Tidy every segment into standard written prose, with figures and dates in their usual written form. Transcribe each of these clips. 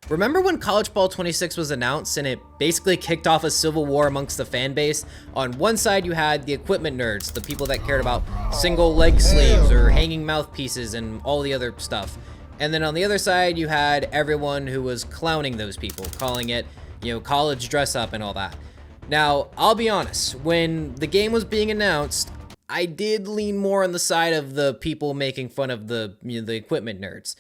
Remember when College Ball 26 was announced and it basically kicked off a civil war amongst the fan base? On one side you had the equipment nerds, the people that cared about single leg sleeves or hanging mouthpieces and all the other stuff. And then on the other side you had everyone who was clowning those people, calling it, college dress up and all that. Now, I'll be honest, when the game was being announced, I did lean more on the side of the people making fun of the equipment nerds.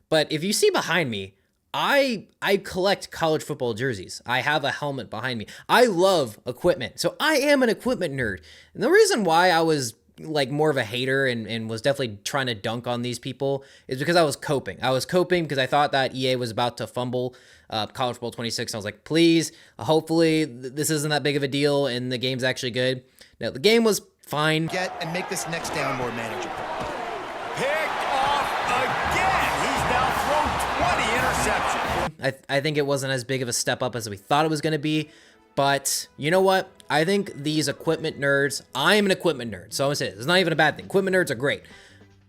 But if you see behind me, I collect college football jerseys. I have a helmet behind me. I love equipment. So I am an equipment nerd. And the reason why I was like more of a hater and was definitely trying to dunk on these people is because I was coping. I was coping because I thought that EA was about to fumble College Bowl 26. I was like, please, hopefully this isn't that big of a deal and the game's actually good. Now, the game was fine. Get and make this next down more manageable. Picked off again. He's now thrown 20 interceptions. I think it wasn't as big of a step up as we thought it was going to be. But you know what? I think these equipment nerds, I'm an equipment nerd, so I'm going to say this. It's not even a bad thing. Equipment nerds are great.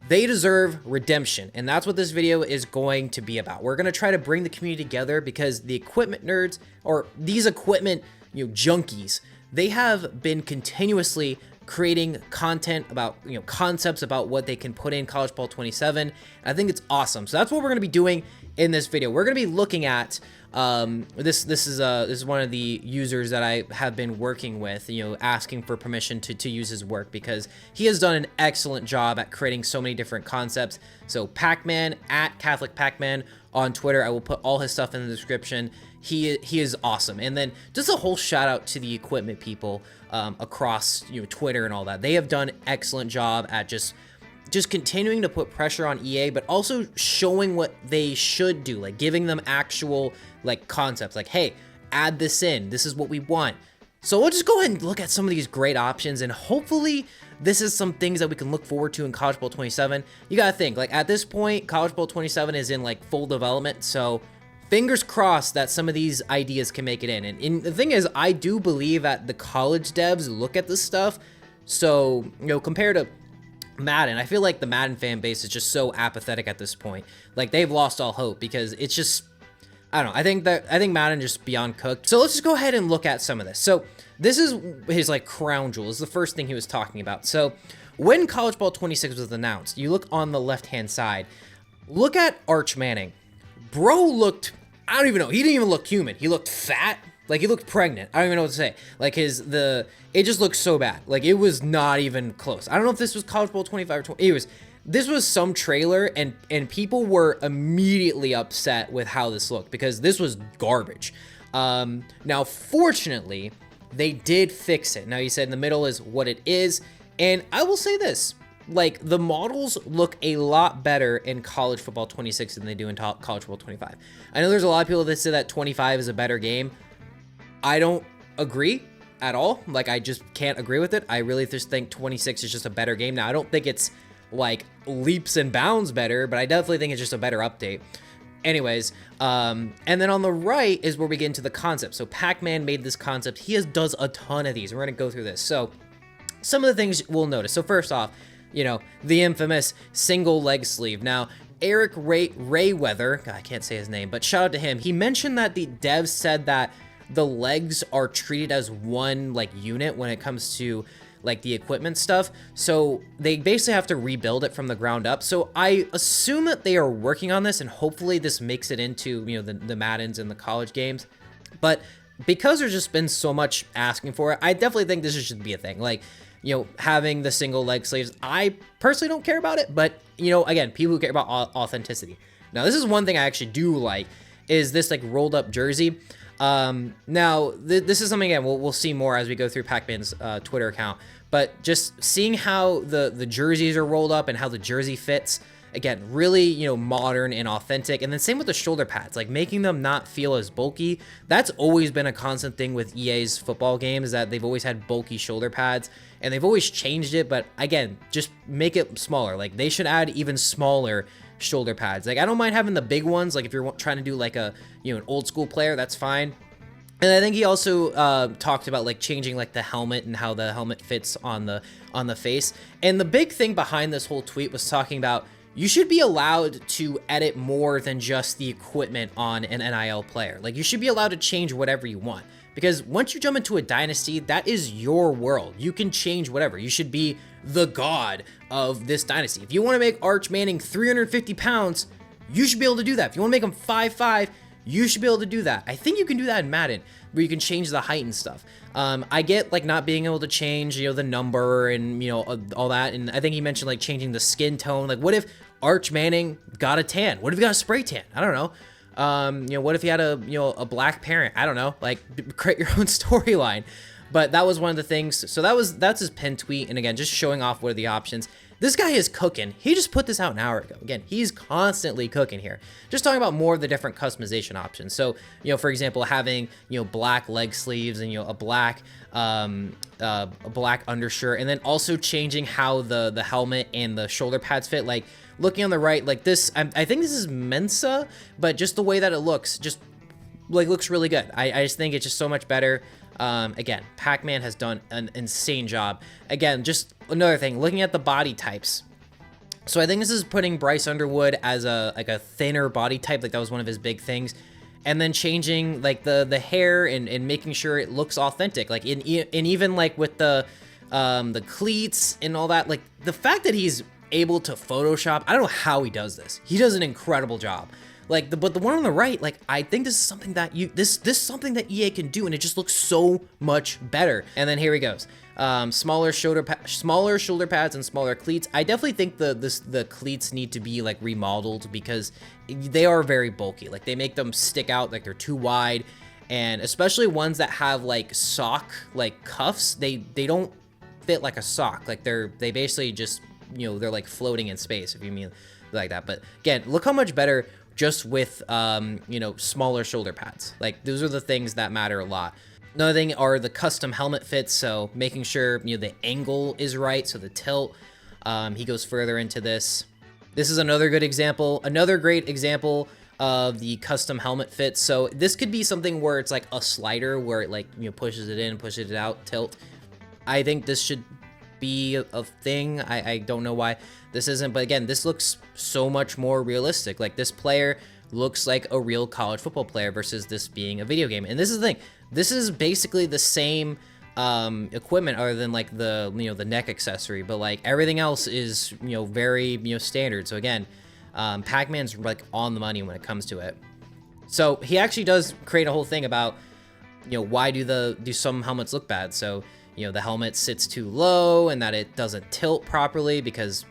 They deserve redemption, and that's what this video is going to be about. We're going to try to bring the community together because the equipment nerds, or these equipment junkies, they have been continuously creating content about, concepts about what they can put in College Ball 27. I think it's awesome. So that's what we're going to be doing in this video. We're going to be looking at this is one of the users that I have been working with, asking for permission to use his work because he has done an excellent job at creating so many different concepts. So Pac-Man at Catholic Pac-Man on Twitter. I will put all his stuff in the description. He is awesome. And then just a whole shout out to the equipment people across Twitter and all that. They have done an excellent job at just continuing to put pressure on EA, but also showing what they should do, like giving them actual concepts, like, hey, add this in, this is what we want. So we'll just go ahead and look at some of these great options, and hopefully this is some things that we can look forward to in College Bowl 27. You gotta think, at this point, College Bowl 27 is in full development, so fingers crossed that some of these ideas can make it in. And the thing is, I do believe that the college devs look at this stuff, so compared to Madden, I feel like the Madden fan base is just so apathetic at this point. They've lost all hope because it's just, I don't know. I think Madden just beyond cooked. So let's just go ahead and look at some of this. So this is his crown jewel. This is the first thing he was talking about. So when College Ball 26 was announced, you look on the left-hand side, look at Arch Manning. Bro looked, I don't even know. He didn't even look human. He looked fat. He looked pregnant. I don't even know what to say. It just looked so bad. It was not even close. I don't know if this was College Bowl 25 or 20. This was some trailer, and people were immediately upset with how this looked because this was garbage. Now, fortunately, they did fix it. Now, you said in the middle is what it is, and I will say this. The models look a lot better in College Football 26 than they do in College Football 25. I know there's a lot of people that say that 25 is a better game. I don't agree at all. I just can't agree with it. I really just think 26 is just a better game. Now, I don't think it's leaps and bounds better, but I definitely think it's just a better update. Anyways, and then on the right is where we get into the concept. So Pac-Man made this concept. He does a ton of these. We're going to go through this. So some of the things we'll notice. So first off, the infamous single leg sleeve. Now, Eric Rayweather, God, I can't say his name, but shout out to him. He mentioned that the devs said that the legs are treated as one unit when it comes to the equipment stuff, so they basically have to rebuild it from the ground up. So I assume that they are working on this, and hopefully this makes it into the Maddens and the college games. But because there's just been so much asking for it, I definitely think this should be a thing. Having the single leg sleeves, I personally don't care about it, but again, people who care about authenticity. Now, this is one thing I actually do like, is this rolled up jersey. Now, this is something, again, we'll see more as we go through Pac-Man's Twitter account, but just seeing how the jerseys are rolled up and how the jersey fits, again, really, modern and authentic. And then same with the shoulder pads, making them not feel as bulky. That's always been a constant thing with EA's football games, that they've always had bulky shoulder pads, and they've always changed it, but again, just make it smaller. They should add even smaller shoulder pads. I don't mind having the big ones, if you're trying to do a an old school player, that's fine. And I think he also talked about changing the helmet and how the helmet fits on the face. And the big thing behind this whole tweet was talking about you should be allowed to edit more than just the equipment on an NIL player. Like, you should be allowed to change whatever you want, because once you jump into a dynasty, that is your world. You can change whatever. You should be the god of this dynasty. If you want to make Arch Manning 350 pounds, you should be able to do that. If you want to make him 5'5", you should be able to do that. I think you can do that in Madden, where you can change the height and stuff. I get like not being able to change, the number and, all that. And I think he mentioned like changing the skin tone. Like, what if Arch Manning got a tan? What if he got a spray tan? I don't know. What if he had a black parent? I don't know. Like, create your own storyline. But that was one of the things. So that's his pin tweet. And again, just showing off what are the options. This guy is cooking. He just put this out an hour ago. Again, he's constantly cooking here. Just talking about more of the different customization options. So, for example, having, black leg sleeves and, a black undershirt, and then also changing how the helmet and the shoulder pads fit. Like, looking on the right, like this, I think this is Mensa, but just the way that it looks, just like looks really good. I just think it's just so much better. Again, Pac-Man has done an insane job. Again, just another thing, looking at the body types. So I think this is putting Bryce Underwood as a thinner body type. Like, that was one of his big things. And then changing like the hair and making sure it looks authentic. Like, and even like with the cleats and all that, like the fact that he's able to Photoshop, I don't know how he does this. He does an incredible job. Like, but the one on the right, like, I think this is something that this is something that EA can do, and it just looks so much better. And then here he goes, smaller shoulder pads and smaller cleats. I definitely think the cleats need to be like remodeled, because they are very bulky. Like, they make them stick out, like they're too wide, and especially ones that have like sock like cuffs, they don't fit like a sock. Like, they basically just, they're like floating in space, if you mean like that. But again, look how much better just with smaller shoulder pads. Like, those are the things that matter a lot. Another thing are the custom helmet fits, so making sure the angle is right, so the tilt. He goes further into this. This is another good example, another great example of the custom helmet fit. So this could be something where it's like a slider where it like pushes it in, pushes it out, tilt. I think this should be a thing. I don't know why this isn't, but again, this looks so much more realistic. Like, this player looks like a real college football player versus this being a video game. And this is the thing, this is basically the same equipment other than like the the neck accessory, but like everything else is very standard. So again, Pac-Man's like on the money when it comes to it. So he actually does create a whole thing about why do some helmets look bad. So the helmet sits too low and that it doesn't tilt properly because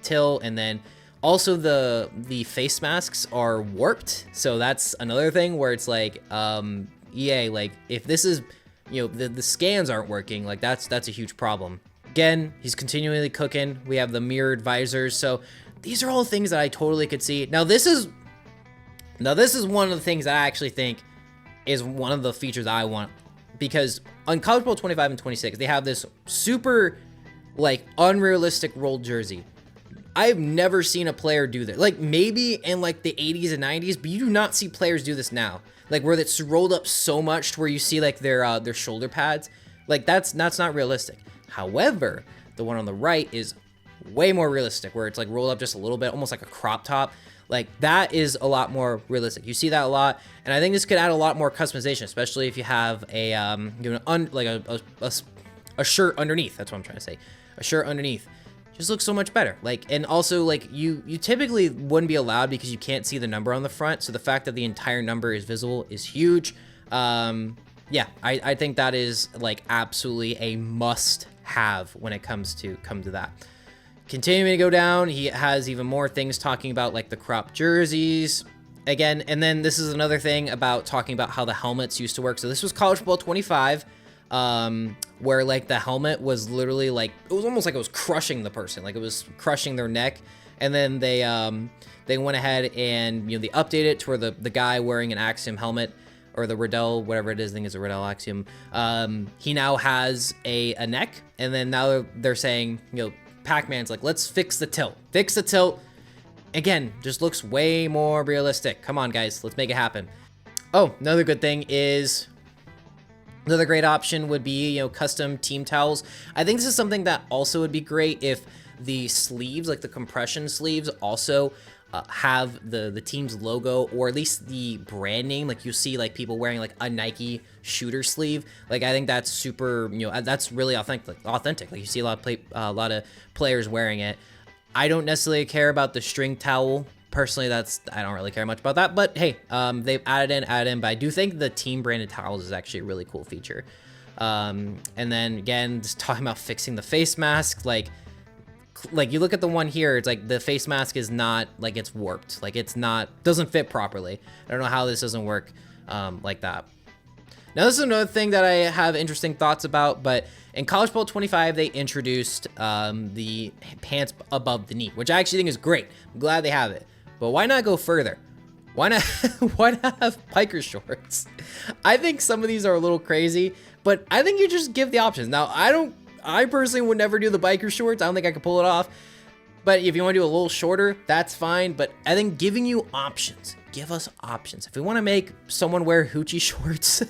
tilt, and then also the face masks are warped. So that's another thing where it's like EA, like, if this is the scans aren't working, like that's a huge problem. Again, he's continually cooking. We have the mirrored visors. So these are all things that I totally could see. Now this is one of the things that I actually think is one of the features I want, because on College Football 25 and 26, they have this super like unrealistic rolled jersey. I've never seen a player do this. Like, maybe in like the 80s and 90s, but you do not see players do this now. Like, where it's rolled up so much to where you see like their shoulder pads. Like, that's not realistic. However, the one on the right is way more realistic, where it's like rolled up just a little bit, almost like a crop top. Like, that is a lot more realistic. You see that a lot, and I think this could add a lot more customization, especially if you have a a shirt underneath. That's what I'm trying to say. A shirt underneath just looks so much better. Like, and also like you typically wouldn't be allowed because you can't see the number on the front. So the fact that the entire number is visible is huge. Yeah, I think that is like absolutely a must have when it comes to that. Continuing to go down, he has even more things talking about like the crop jerseys again. And then this is another thing about talking about how the helmets used to work. So this was College Football 25, where like the helmet was literally like, it was almost like it was crushing the person, like it was crushing their neck. And then they went ahead and they updated it to where the guy wearing an Axiom helmet, or the Riddell, whatever it is, I think it's a Riddell Axiom, he now has a neck. And then now they're saying, Pac-Man's like, let's fix the tilt. Again, just looks way more realistic. Come on, guys, let's make it happen. Oh, another good thing is, another great option would be, custom team towels. I think this is something that also would be great if the sleeves, like the compression sleeves, also have the team's logo, or at least the brand name. Like you see like people wearing like a Nike shooter sleeve. Like I think that's super, that's really authentic. Like you see a lot of players wearing it. I don't necessarily care about the string towel. Personally, I don't really care much about that, but hey, they've added in, but I do think the team branded towels is actually a really cool feature. And then again, just talking about fixing the face mask, like you look at the one here, it's like the face mask is not, like it's warped, like it's not, doesn't fit properly. I don't know how this doesn't work like that. Now this is another thing that I have interesting thoughts about, but in College Bowl 25, they introduced the pants above the knee, which I actually think is great. I'm glad they have it, but why not go further? Why not have biker shorts? I think some of these are a little crazy, but I think you just give the options. Now, I personally would never do the biker shorts. I don't think I could pull it off. But if you want to do a little shorter, that's fine. But I think giving you options, give us options. If we want to make someone wear hoochie shorts,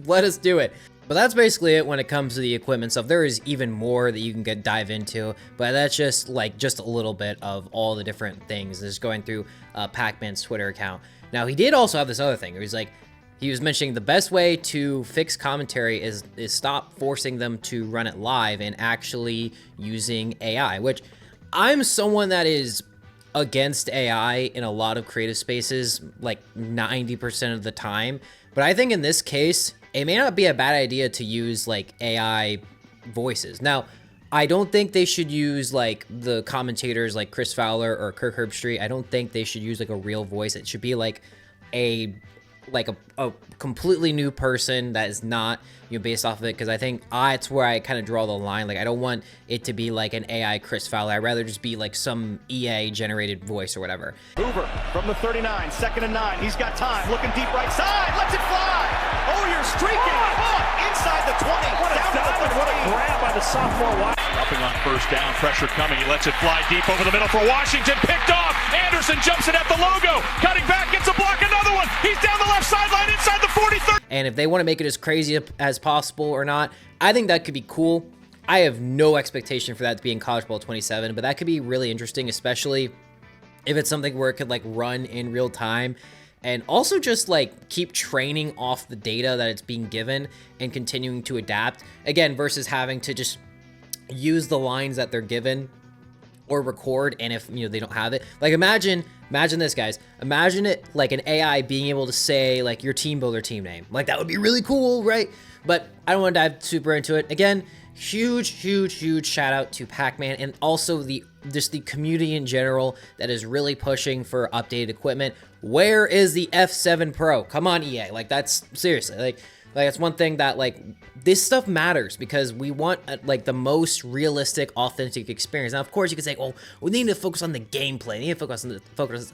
let us do it. But that's basically it when it comes to the equipment stuff. There is even more that you can dive into, but that's just a little bit of all the different things. Just going through Pac-Man's Twitter account. Now he did also have this other thing. He was mentioning the best way to fix commentary is stop forcing them to run it live and actually using AI, which I'm someone that is against AI in a lot of creative spaces, like 90% of the time. But I think in this case, it may not be a bad idea to use like AI voices. Now, I don't think they should use like the commentators like Chris Fowler or Kirk Herbstreit. I don't think they should use like a real voice. It should be like a completely new person that is not, based off of it, because I think it's where I kind of draw the line. Like I don't want it to be like an AI Chris Fowler. I'd rather just be like some EA generated voice or whatever. Hoover from the 39, 2nd and 9. He's got time, looking deep right side, lets it fly. Oh, you're streaking. Inside the 20. What a dive, what a grab by the sophomore. Upping on first down, pressure coming. He lets it fly deep over the middle for Washington. Picked off. Anderson jumps it at the logo. Cutting back, gets a block, another one. He's down the left sideline inside the 43. And if they want to make it as crazy as possible or not, I think that could be cool. I have no expectation for that to be in College Bowl 27, but that could be really interesting, especially if it's something where it could like run in real time and also just like keep training off the data that it's being given and continuing to adapt, again, versus having to just use the lines that they're given or record. And if they don't have it, like imagine this, guys. Imagine it like an AI being able to say like your team builder team name. Like that would be really cool, right? But I don't want to dive super into it. Again, huge shout out to Pac-Man and also the community in general that is really pushing for updated equipment. Where is the F7 Pro? Come on, EA. Like that's seriously like it's one thing that like this stuff matters because we want like the most realistic, authentic experience. Now, of course, you could say, "Oh, we need to focus on the gameplay. We need to focus on the focus."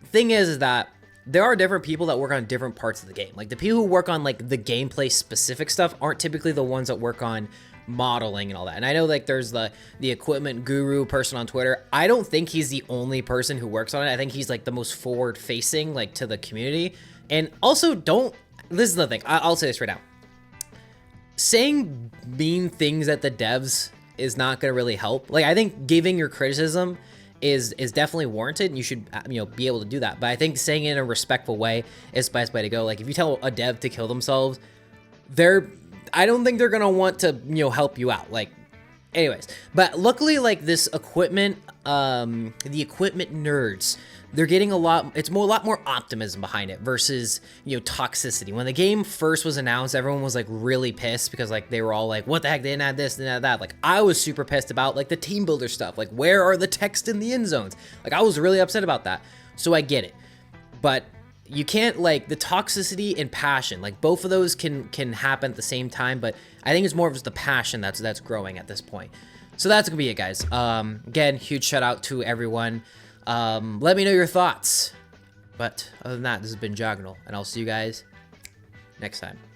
Thing is that there are different people that work on different parts of the game. Like the people who work on like the gameplay specific stuff aren't typically the ones that work on modeling and all that. And I know like there's the equipment guru person on Twitter. I don't think he's the only person who works on it. I think he's like the most forward facing like to the community. And also this is the thing. I'll say this right now. Saying mean things at the devs is not going to really help. Like I think giving your criticism is definitely warranted and you should be able to do that. But I think saying it in a respectful way is the best way to go. Like if you tell a dev to kill themselves, I don't think they're going to want to help you out. Like anyways, but luckily like this equipment, the equipment nerds, they're getting a lot more optimism behind it versus, toxicity. When the game first was announced, everyone was like really pissed because like they were all like, what the heck, they didn't add this, they didn't add that. Like I was super pissed about like the team builder stuff. Like where are the text in the end zones? Like I was really upset about that. So I get it. But you can't like the toxicity and passion, like both of those can happen at the same time. But I think it's more of just the passion that's growing at this point. So that's gonna be it, guys. Again, huge shout out to everyone. Let me know your thoughts. But other than that, this has been Jognal, and I'll see you guys next time.